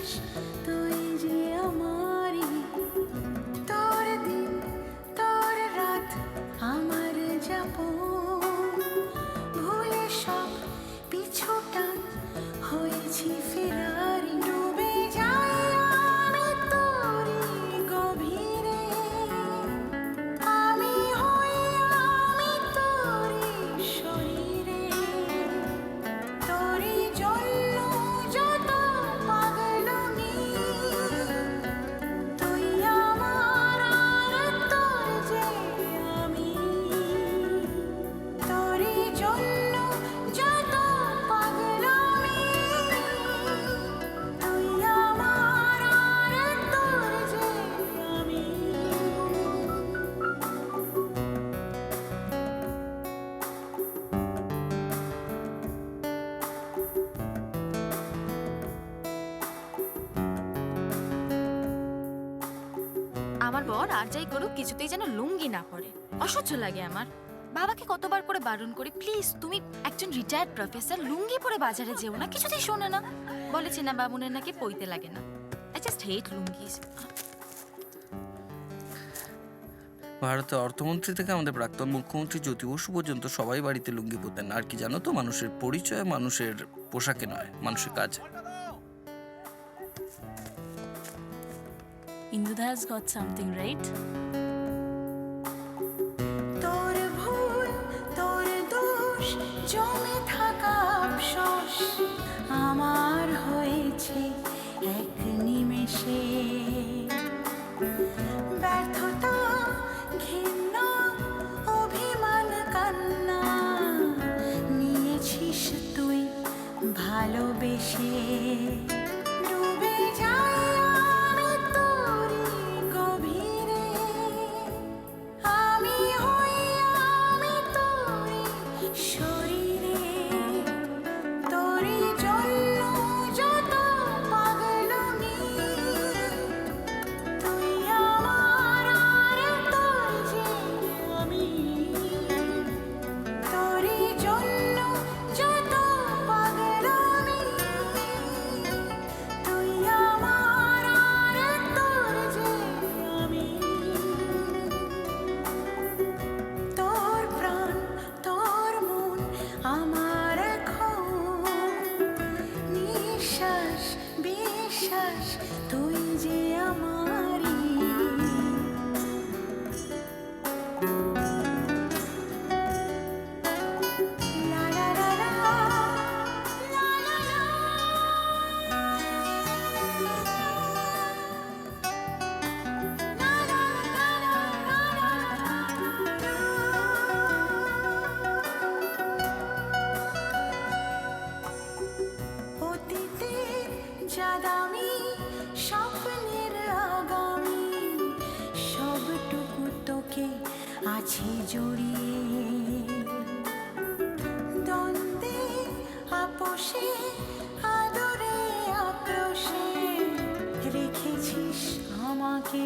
বিশ্বাস তুই যে আমারই, তোর দিন তোর রাত আমার যাপন, ভুলে সব পিছুটান হয়েছি ফেরারি, ডুবে যাই আমি তোরই গভীরে, আমি হই আমি তোরই শরীরে, তোরই জন্য যত পাগলামি, তুই আমার আর তোর যে আমি, তোরই জন্য যত পাগলামি, তুই আমার আর তোর যে আমি। আমার বর আর যাই করুক কিছুতেই যেন লুঙ্গি না পরে, অসহ্য লাগে আমার। বাবাকে কতবার করে বারণ করি, প্লিজ তুমি একজন রিটায়ার্ড প্রফেসর, লুঙ্গি পরে বাজারে যেও না, কিছুতেই শোনে না। বলেছি না বামুনের নাকি পইতে লাগে না। I just hate lungis. ভারতের অর্থমন্ত্রী থেকে আমাদের প্রাক্তন মুখ্যমন্ত্রী জ্যোতি বসু পর্যন্ত সবাই বাড়িতে লুঙ্গি পরতেন। আর কি জানো তো, মানুষের পরিচয় মানুষের পোশাকে নয়, মানুষের কাজে। Indudha has got something, right? তোর ভুল তোর দোষ জমে থাকা আফসোস আমার হয়েছে এক নিমেষে, ব্যর্থতা ঘৃণা অভিমান কান্না নিয়েছিস তুই ভালোবেসে, ডুবে যাই আমি তোরই গভীরে, আমি হই আমি তোরই শরীরে, তোরই জন্য যত পাগলামি, তুই আমার আর তোর যে আমি, তোরই জন্য যত পাগলামি, তুই আমার আর তোর যে আমি, তোর প্রাণ তোর মন আমার এখন, নিঃশ্বাস বিশ্বাস তুই যে আমারই। লা লা লা লা, লা লা লা। অতীতের যা দামি স্বপ্নের আগামী সবটুকু তোকে আছে জড়িয়ে, দ্বন্দ্বে আপোষে আদরে আক্রোশে রেখেছিস আমাকে